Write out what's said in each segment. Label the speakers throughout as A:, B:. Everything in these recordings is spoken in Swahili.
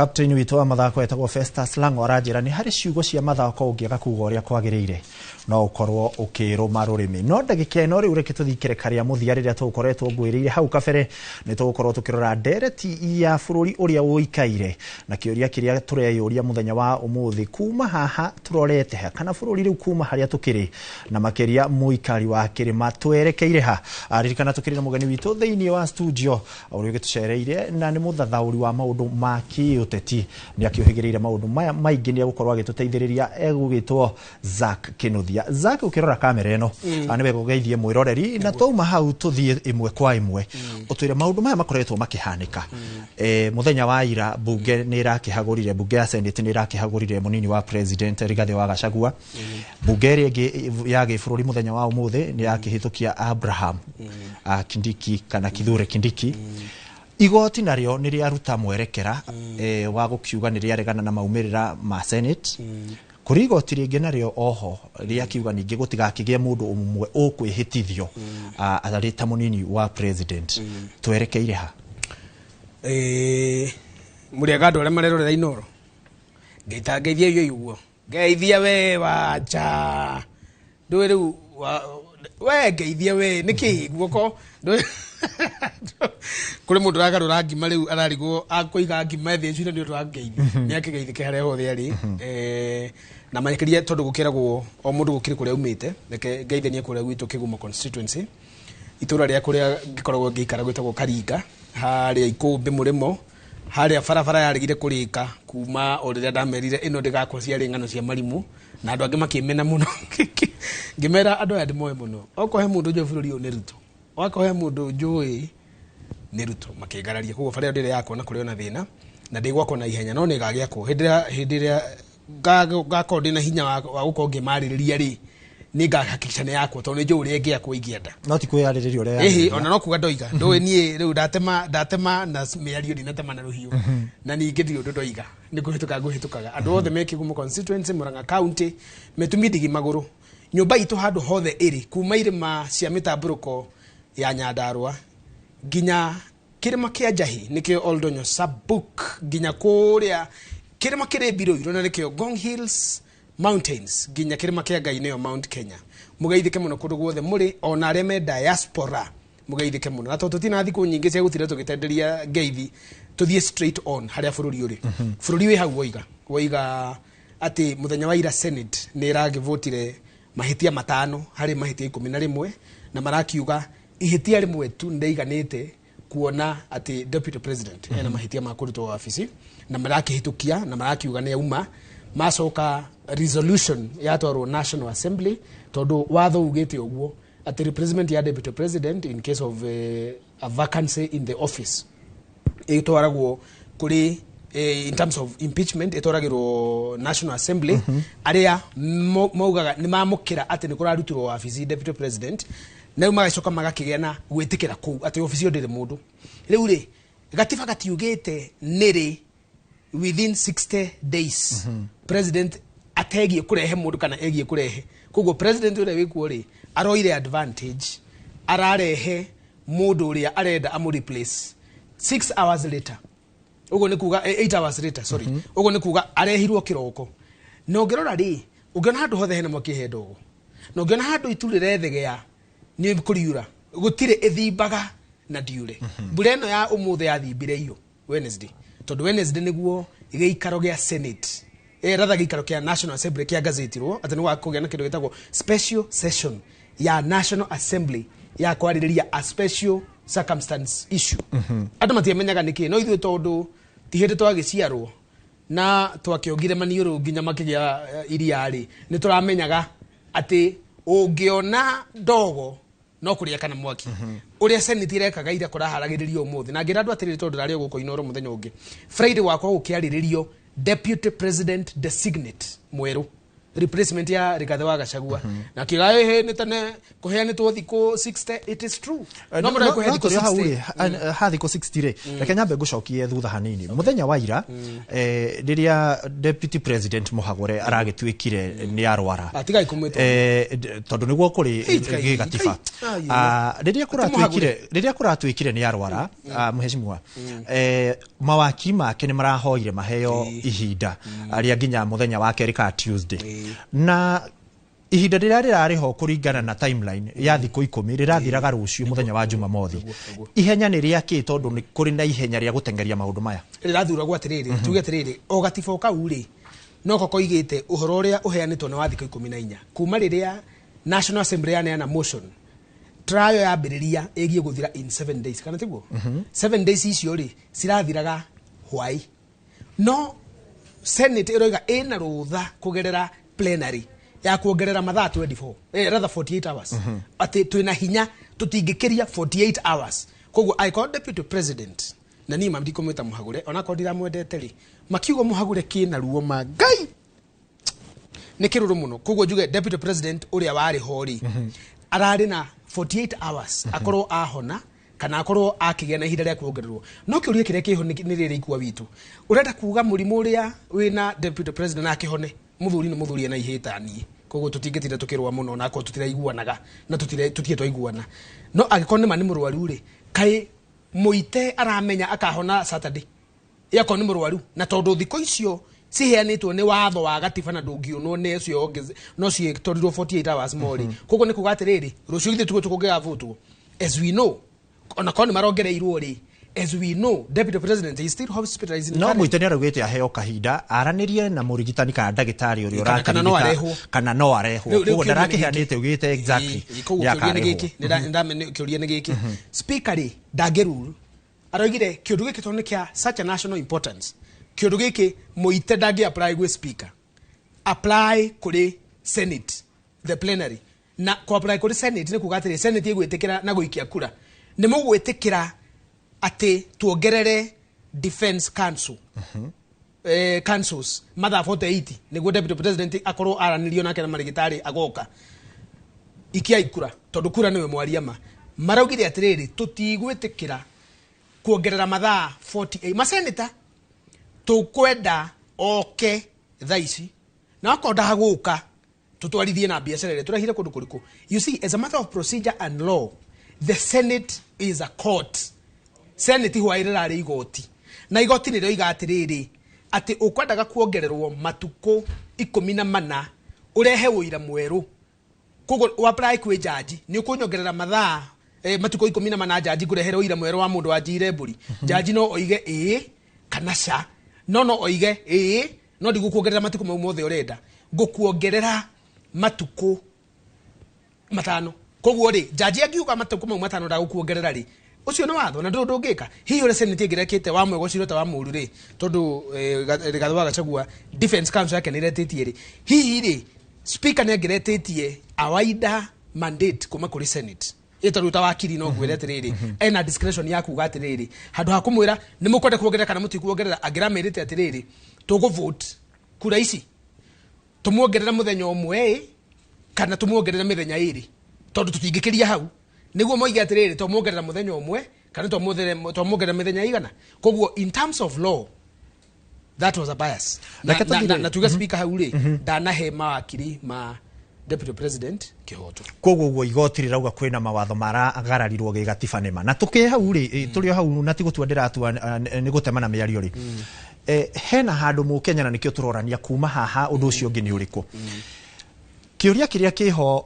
A: Captain witũ wa mathako etagwo Festus Lango aranjĩra nĩ harĩ ciugo cia mathako ũngĩaga kuuga ũrĩa kwagĩrĩire no ũkorwo ũkĩrũma rũrĩmĩ. No ndagĩka ĩno rĩu reke tũthikĩre karĩa mũthia rĩrĩa tũkoretwo ngwĩrĩire hau kabere nĩ tũgũkorwo tũkĩrora ndereti ya bũrũri ũrĩa ũikaire na kĩũria kĩrĩa tũreyũria mũthenya wa ũmũthĩ kuma haha tũrorete ha kana bũrũri rĩu kuma harĩa tũkĩrĩ na makĩria mũikari wa kĩrĩma twerekeire ha. Aririkana tũkĩrĩ na mũgeni witũ thĩinĩ wa studio ũrĩa ũgĩtũcereire na nĩ mũthathaũri wa maũndũ ma kĩũteti nĩ akĩũhĩgĩrĩire maũndũ maya maingĩ nĩ agũkorwo agĩtũteithĩrĩria egũgĩtwo Zack Kinuthia. Zack ukirora kamera ĩno nĩ wega ũgeithie mwĩroreri na twauma hau tũthiĩ ĩmwe kwa ĩmwe ũtwĩre maũndũ maya makoretwo makĩhanĩka. Mũthenya wa ira bunge nĩ irakĩhagũrire bunge ya Senate nĩ irakĩhagũrire mũnini wa president Rigathi wa Gachagua. Bunge ĩngĩ ya gĩbũrũri mũthenya wa ũmũthĩ nĩ yakĩhĩtũkia Abraham Kindiki kana Kithure Kindiki. Igoti narĩo nĩ rĩaruta mwerekera wa gũkiuga nĩ rĩaregana na maumĩrĩra ma Senate. Kũrĩ igoti rĩngĩ narĩo oho rĩakiuga ningĩ gũtigakĩgĩe mũndũ ũmwe ũkwĩhĩtithio arĩ ta mũnini wa president. Twerekeire ha
B: mũrĩega andũ arĩa marerorera Inooro ngeithia iyo iguo ngeithia we wacha ndũĩ rĩu we ngeithia we nĩkĩ guoko kuri mundu ragarura ngima riu ararigwo akũiga ngima thĩ cira nĩ tũrangeithia nĩ akĩgeithĩke harĩa hothe arĩ na makeria tondu gukiragwo o mundu gukiri kuria umite reke ngeithanie kuria gwitũ Kigumo constituency itura rĩa kuria ngikoragwo ngikara gwitagwo Karinga harĩa Ikũmbĩ Mũrĩmo harĩa barabara yarigire kurika kuma o rĩrĩa ndamerire ĩno ndĩgakwo cia ng'ano cia marimu na andũ angĩ makĩmena mũno ngimera andũ aya ndĩmoe mũno okohe mundu njo bũrũri ũyũ nĩ Ruto wakohe mundu njũĩ nĩ Ruto makĩngararia koguo barĩa ndĩrĩ yakwo na kũrĩ ona thĩna na ndĩgwakwo na ihenya no nĩ gagĩakwo hĩndĩ ĩrĩa gakorwo ndĩ na hinya wa gũkorwo ngĩmarĩrĩria rĩ nĩ ngahakikisha nĩ yakwo tondũ nĩ njũĩ ũrĩa ĩngĩakwo ingĩenda
A: no ti kwĩyarĩrĩria ũrĩa
B: ona no kuga ndoiga ndũĩ niĩ rĩu ndatema na mĩario ndinatema na rũhiũ na ningĩ ndirĩ ũndũ ndoiga nĩ ngũhĩtũkaga andũ othe me Kigumo constituency Murang'a county metumie ndigi magũrũ nyũmba itũ handũ hothe ĩrĩ kuma irĩma cia mĩtambũrũko ya Nyandarua nginya kĩrĩma kĩa Njahi nĩkĩo Oldonyo Sabuk nginya kũrĩa kĩrĩma kĩrĩ Biroiro na nĩkĩo Ngong Hills Mountains nginya kĩrĩma kĩa Ngai nĩyo Mount Kenya mũgeithĩke mũno kũndũ guothe mũrĩ ona arĩa me diaspora mũgeithĩke mũno na tondũ tũtina thikũ nyingĩ cia gũtira tũgĩtenderia ngeithi tũthiĩ straight on harĩa bũrũri ũrĩ bũrũri wĩ hau woiga atĩ mũthenya wa ira Senate nĩ ĩragĩvotire mahĩtia matano harĩ mahĩtia 11 na marakiuga ihĩtia rĩmwe tu ndaiganĩte kuona atĩ deputy president ena mahĩtia ma kũrutwo wabici na marakĩhĩtũkia na marakiuga nĩ auma macoka resolution yatwarwo National Assembly tondu watho ugĩte ũguo atĩ replacement ya deputy president in case of a vacancy in the office ĩtwaragwo kũrĩ in terms of impeachment ĩtwaragĩrwo National Assembly arĩa maugaga nĩ mamũkĩra atĩ nĩ kũrarutirwo wabici deputy president na magacoka magakĩgĩa na gwĩtĩkĩra kũu atĩ wabici ĩyo ndĩrĩ mũndũ rĩu rĩ gatiba gatiugĩte nĩrĩ within 60 days president ategie kurehe mundu kana egie kurehe koguo president ũrĩa wĩkuo rĩ aroire advantage ararehe mundu ũrĩa arenda amu replace 6 hours later ugo nĩ kuga 8 hours later sorry ugo nĩ kuga arehirwo kiroko no ngĩrora rĩ ũngĩona handũ hothe hena mwakĩhe ndogo no ngĩona handũ itu rĩrethegea nĩ kũriura gũtirĩ ĩthimbaga na ndiure mbura ĩno ya ũmũthĩ yathimbire iyo Wednesday tondu Wednesday nĩguo gĩikaro gĩa Senate ratha gĩikaro kĩa National Assembly kĩa gazetirwo atĩ nĩ wakũgĩa na kĩndũ gĩtagwo special session ya National Assembly ya kwarĩrĩria a special circumstance issue andũ matiamenyaga nĩkĩ no ithuĩ tondu ti hĩndĩ twagĩciarwo na twakĩongire maniũrũ nginya makĩgĩa iriarĩ nĩ tũramenyaga atĩ ũngĩona ndogo no kũrĩa kana mwaki ũrĩa Senate irekaga ira kũraharagĩrĩrio ũmũthĩ na ngĩra andũ atĩrĩrĩ tondu ndarĩ gũkũ Inooro mũthenya ũngĩ Friday wakwa gũkĩarĩrĩrio deputy president designate mwerũ replacement ya Rigathi wa Gachagua na kigae ni tane kuheanitwo thiko 60 it is true
A: no mura kuhe thiko 60 ha thiko 60 re reke nyambe ngucokie thutha hanini muthenya wa ira riria deputy president Muhagũre aragĩtuĩkire ni arwara
B: atiga ikumwito
A: tondu niguo kuri gigatiba riria kuratuĩkire ni arwara muheshimiwa mawaki make ni marahoire maheo ihinda aria nginya muthenya wa kerĩ ka Tuesday na ihinda rĩrĩa rĩrarĩho kũringana na timeline ya thikũ 10 rĩrathiraga rũciũ muthenya wa Jumamothi ihenya nĩ rĩakĩ tondu nĩ kũrĩ na ihenya rĩa gũtengeria maũndũ maya
B: rĩrathuragwo atĩrĩrĩ tuge atĩrĩrĩ o gatiba kau rĩ no koko igĩte ũhoro ũrĩa ũheanĩtwo na wa thikũ 14 kuma rĩrĩa National Assembly yaneana motion trial yambĩrĩria ĩgiĩ gũthira in 7 days kana tiguo 7 days icio rĩ cirathiraga hwai no Senate ĩroiga ĩna rũtha kũgerera plenary ya kuongerera mathaa 24 rather 48 hours ati twina hinya tutingĩkĩria 48 hours koguo I call deputy president na ni mamdi kometa Muhagũre ona kodira mwendete ri makiugo Muhagũre kina ruo magai nĩ kĩrũrũ mũno koguo njuge deputy president ũrĩa warĩ hori ararĩ na 48 hours akorwo ahona kana akorwo akĩgĩa na ihinda rĩa kuongererwo no kĩũria kĩrĩa kĩho nĩ rĩrĩ ikua witũ urenda kuga mũrimũ ũrĩa wĩna deputy president akĩhone muthuri na ihĩtanie koguo tũtingĩtinda tũkĩrũa mũno na ko tutiraiguanaga na tutie twaiguana no agĩkorwo nĩ mũrwaru rĩ kaĩ mũite aramenya akahona Saturday yako nĩ mũrwaru na tondũ thikũ icio ciheanĩtwo nĩ watho wa gatiba na ndũngĩonwo nĩ ũcio no ciĩtorirwo 48 hours more koguo nĩ kuga atĩrĩrĩ rũciũ githĩ tũkũgĩavũtwo as we know ona koni marongereirwo ri as we know deputy president is still hospitalized
A: no muitani arugite aheo kahinda aranirie na murigitani kana ndagitari uria urakirigita kana no areho koguo ndarakiheanite ugite exactly ya karigiki
B: ndamenye kiuria nĩ giki speaker ri ndangĩrule aroigire kiundu giki tondu kia such a national importance kiundu giki muite ndangĩ apply gwe speaker apply kuri senate the plenary na ko apply kuri senate nĩ kuga atĩrĩ senate ĩgwĩtĩkĩra na gũikia kura nĩ mũgwĩtĩkĩra ati tuongerere defense council councils mathaa 48 nĩguo deputy president akorwo aranirio nake na marigitari agoka ikia ikura tondu kura niwe mwaria maraugire atiriri tutigwĩtĩkĩra kuongerera mathaa 48 maseneta tukwenda oke thaici na akonda gũka tutwarithie na biacara ile turahire kundu kuriku you see as a matter of procedure and law the Senate is a court Senate huairira ari igoti na igoti nĩ rĩoiga atĩrĩrĩ ati ukwendaga kuongererwo matuko 14 urehe ũira mwerũ koguo apply kwĩ judge nĩ ũkũnyongerera mathaa matuko 14 judge kurehe ũira mwerũ wa mũndũ wanjire mburi judge no oige kana ca no oige no ndigũkuongerera matuko mau mothe ũrenda ngũkuongerera matuko 5 koguo ri judge angiuga matuko mau 5 ndagũkuongerera ri ucio nĩ watho na ndũngĩka hihi ũrĩa Senate ĩngĩrekĩte wa mwego cirota wa mũru rĩ tondũ Rigathi wa Gachagua defense council yake nĩ retĩtie rĩ hihi rĩ speaker nĩ angĩretĩtie awaida mandate kuma kũrĩ Senate ĩtaruta wakiri no gwĩre atĩrĩrĩ ena discretion ya kuga atĩrĩrĩ handũ ha kũmwĩra nĩ mũkwenda kuongerera kana mũtikuongerera angĩramerĩte atĩrĩrĩ tũgũvote kura ici tũmuongerera mũthenya ũmwe kana tũmuongerera mĩthenya ĩrĩ tondũ tũtingĩkĩria hau niguo moige atĩrĩrĩ tũmuongerera mũthenya ũmwe kana tũmuongerera mĩthenya igana koguo in terms of law that was a bias na tuga speaker hau rĩ ndanahe mawakiri ma deputy president kihoto
A: koguo igoti rirauga kwĩna mawatho maragararirwo gĩgatiba nĩma na tukĩ hau rĩ tũrĩ hau na tigũtua ndĩratua nĩ gũtemana mĩario rĩ hena handũ mũkenya na nĩkĩo tũrorania kuma haha ũndũ ũcio ũngĩ nĩ ũrĩkũ kĩũria kĩrĩa kĩho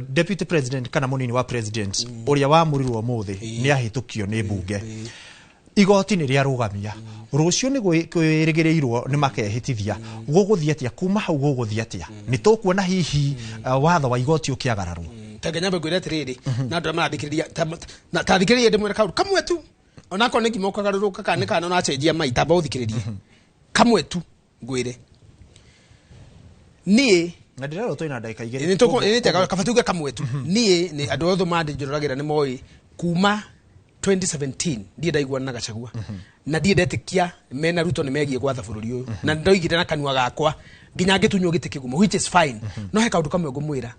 A: deputy president kana munini wa president uria wa murirwo muthi ni ahitukio ni bunge igoti ni ria rugamia rucio ni kwĩrĩgĩrĩirwo ni makehitithia gũgũthia atia kuma hau gũgũthia atia ni tũkuona hihi watho wa igoti ũkĩagararwo
B: Tanganyamba gwĩra atĩrĩrĩ na andũ marathikĩrĩria na tathikĩrĩria ndĩmwĩra kaũndũ kamwe tu onako nĩ ngimo kagarũrũka kana kana na acenjia maita ba ũthikĩrĩrie kamwe tu ngwĩre niĩ
A: na ndirero twina ndagika igĩrĩ
B: ni toko ni tega kabatuga kamwe tu niĩ ni andũ othe mandĩnjũragĩra nĩ moĩ kuma 2017 ndiye ndaigua na Gachagua na ndiye ndetekia mena Ruto nimegie gwatha bũrũri ũyũ na ndoigire na kanua gakwa nginya ngĩtunywo gĩtĩ kĩgumo, which is fine. No he kaũndũ kamwe ngũmwĩra,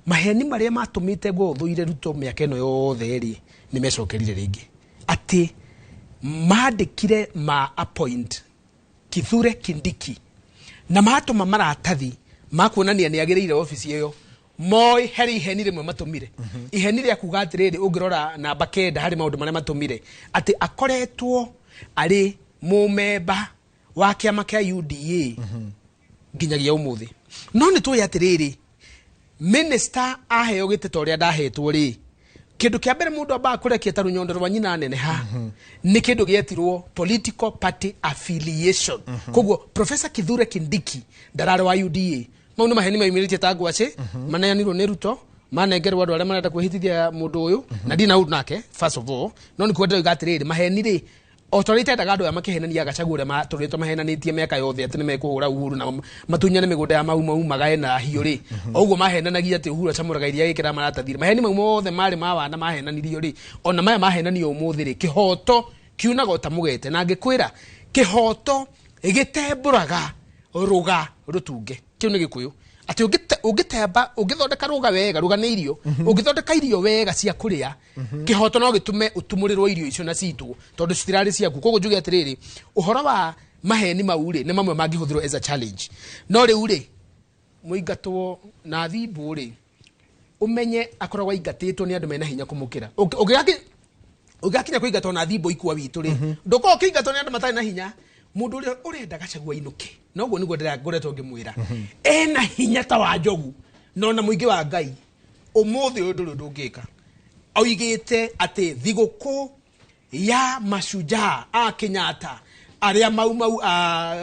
B: maheni marĩa matũmĩte gũthũire Ruto mĩaka ĩno yothe rĩ nĩmecokerire rĩngĩ, atĩ maandĩkire ma appoint Kithure Kindiki na matũma maratathi makuonania nĩ agĩrĩire ofici ĩyo moi heri iheni rĩmwe matũmire iheni rĩa kuga atĩrĩrĩ ũngĩrora namba 9 harĩ maũndũ marĩa matũmire atĩ akoretwo arĩ mũmemba wa kĩama kĩa UDA nginyagia ũmũthĩ. No nĩ tũĩ atĩrĩrĩ minister aheo gĩtĩ ta ũrĩa ndahetwo rĩ, kĩndũ kĩa mbere mũndũ ambaga kũrekia ta rũnyondo rwa nyina neneha nĩ kĩndũ gĩetirwo political party affiliation. Koguo Professor Kithure Kindiki ndararĩ wa UDA, mau nĩ maheni maimĩrĩtie ta ngwacĩ maneanirwo nĩ Ruto manengerwo andũ arĩa marenda kwĩhĩtithia mũndũ ũyũ na ndina ũndũ nake first of all. No nĩ kwenda atĩrĩrĩ maheni rĩ otorite endaga andũ aya makĩhenania Gachagua ũrĩa matũrĩtwo mahenanĩtie mĩaka yothe atĩ nĩmekũhũra Uhuru na matunyane mĩgũnda ya maumaga ena hiũ rĩ, ũguo mahenanagia atĩ Uhuru acamũraga iria gĩkĩra maratathire. Maheni mau mothe marĩ ma wana mahenanirio rĩ, ona maya mahenanio ũmũthĩ rĩ kĩhoto kiunaga ta mũgete, na ngĩkwĩra kĩhoto gĩtembũraga rũga rũtunge. Kĩu nĩ Gĩkũyũ atĩ ũngĩtemba ũngĩthondeka rũga wega, rũga nĩ irio, ũngĩthondeka irio wega cia kũrĩa kĩhoto no gĩtume ũtumũrĩrwo irio icio na citũ tondũ citirarĩ ciaku. Koguo njuge atĩrĩrĩ ũhoro wa maheni mau rĩ nĩ mamwe mangĩhũthĩrwo as a challenge. No rĩu rĩ mũingatwo na thimbũ rĩ ũmenye akoragwo aingatĩtwo nĩ andũ mena hinya kũmũkĩra. Ũngĩgakinya kũingatwo na thimbũ ikua witũ rĩ ndũkorwo ũkĩingatwo nĩ andũ matarĩ na hinya. Mũndũ ũrĩa ũrenda Gachagua ainũke noguo nĩguo ngoretwo ngĩmwĩra ena hinya ta wa njogu no na mũingĩ wa Ngai. Ũmũthĩ ũyũ ndũrĩ ũndũ ũngĩka. Oigĩte atĩ thigũkũ ya mashujaa a Kenyatta arĩa mau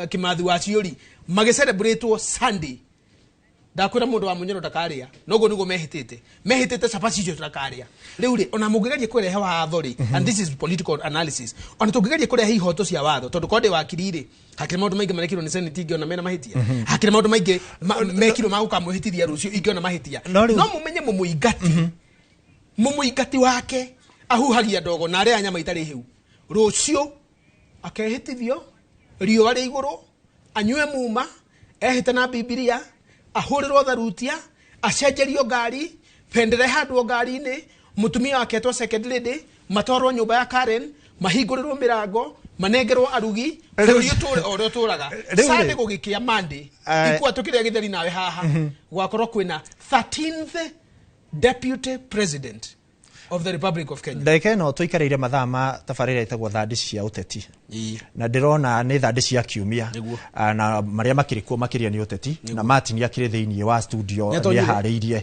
B: Kimathi wa Ciuri magĩcelebratewo Sunday. Ndakwĩra mũndũ wa Munyoro ndakarĩa noguo nĩguo mehĩtĩte cabaci icio ndakarĩa. Rĩu rĩ ona mũngĩgeria kũrehe watho rĩ, and this is political analysis, ona tũngĩgeria kũrehe ihoto cia watho tondũ konde wakiri rĩ hakĩrĩ maũndũ maingĩ marekirwo nĩ Senate ingĩona mena mahĩtia, hakĩrĩ maũndũ maingĩ mekirwo magũkamũhĩtithia rũciũ ingĩona mahĩtia. No mũmenye mũmũingati wake ahuhagia ndogo na arĩa nyama itarĩ hĩu rũciũ akehĩtithio riũa rĩ igũrũ anyue muma ehĩte na Biblia ahũrĩrwo tharutia acenjerio ngari pendere handwo ngari-inĩ mutumia wake etwo second lady matwarwo nyũmba ya Karen mahingũrĩrwo mĩrango manengerwo arugi bũrũri ũtũre o ũrĩa ũtũraga. Sande gũgĩkĩa Monday ikua tũkĩrĩa gĩtheri nawe haha gwakorwo kwĩna 13th deputy president of the Republic of Kenya. Ndagĩka ĩno tũikarĩire mathaa ma tabarĩra ĩtagwo thandĩ cia ũteti na ndĩrona nĩ thandĩ cia kiumia na marĩa makĩrĩ kuo makĩria nĩ ũteti na Martin akĩrĩ thĩinĩ wa studio nĩ harĩirie.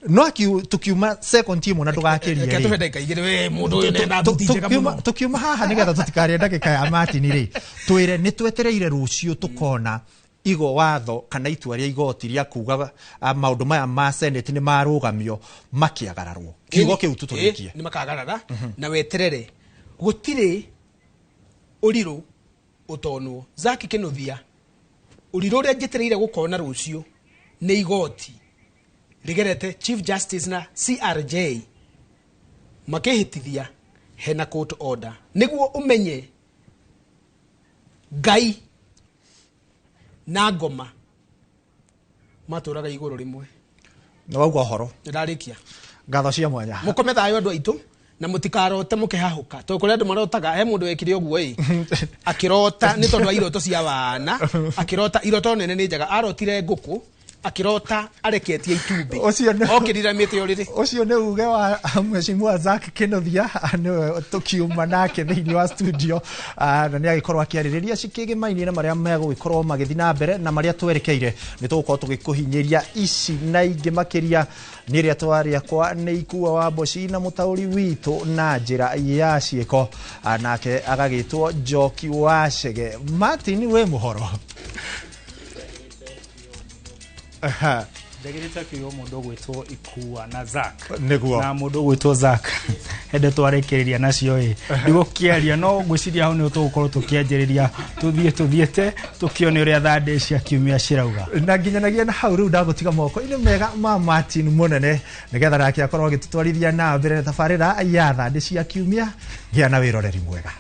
B: No tukiuma second team na ndũgakĩrie tukiuma haha nĩgetha tũtikarĩe ndagĩka ya Martin rĩ twĩre nĩ twetereire rũciũ tũkona igo watho kana itua rĩa igoti rĩa kuga maũndũ maya ma Senate nĩ marũgamio makĩagararwo. Kiugo kĩu tũtũrĩkie nĩ makagarara na weterere gũtirĩ ũrirũ ũtonwo. Zack Kinuthia ũrirũ ũrĩa njĩtereire gũkona rũciũ nĩ igoti rĩgerete Chief Justice na CRJ makĩhĩtithia hena court order nĩguo ũmenye Ngai na ngoma matũraga igũrũ rĩmwe. Na wauga horo ndarĩkia ngatho cia mwanya mũkome thayũ andũ aitũ na mũtikarote mũkĩhahũka tondũ kũrĩa andũ marotaga he mũndũ wekire ũguo akĩrota nĩ tondũ wa iroto cia wana akĩrota iroto nene nĩ njaga arotire ngũkũ akirota areketie itumbĩ okirira mĩtĩ ũrĩrĩ ũcio nĩ uge wa mheshimiwa Zack Kinuthia nĩ tukiuma nake thĩinĩ wa studio na nĩ agĩkorwo akĩarĩrĩria cikĩgĩmaini na marĩa megũgĩkorwo magĩthiĩ na mbere na marĩa twerekeire nĩ tũgũkorwo tũgĩkũhinyĩria ici na ingĩ makĩria nĩ rĩa twarĩa kwa nĩ ikua wa Boci na mũtaũri witũ na njĩra ya ciĩko nake agagĩtwo Njoki wa Chege. Martin we mũhoro
C: Ndagĩrĩte kĩo mũndũ gwĩtwo Ikua na Zack.
A: Nĩguo.
C: Na mũndũ gwĩtwo Zack. Hende twarekereria nacio nĩguo kĩaria no ngwĩciria hau nĩ tũgũkorwo tũkĩanjĩrĩria tuthiĩte tũkĩone ũrĩa thandĩ cia kiumia cirauga.
A: Na nginyanagia na hau rĩu ndagũtiga moko-inĩ mega ma Martin Mũnene nĩgetha nake akorwo agĩtũtwarithia na mbere tabarĩra ya thandĩ cia kiumia. Gĩa na wĩroreri mwega.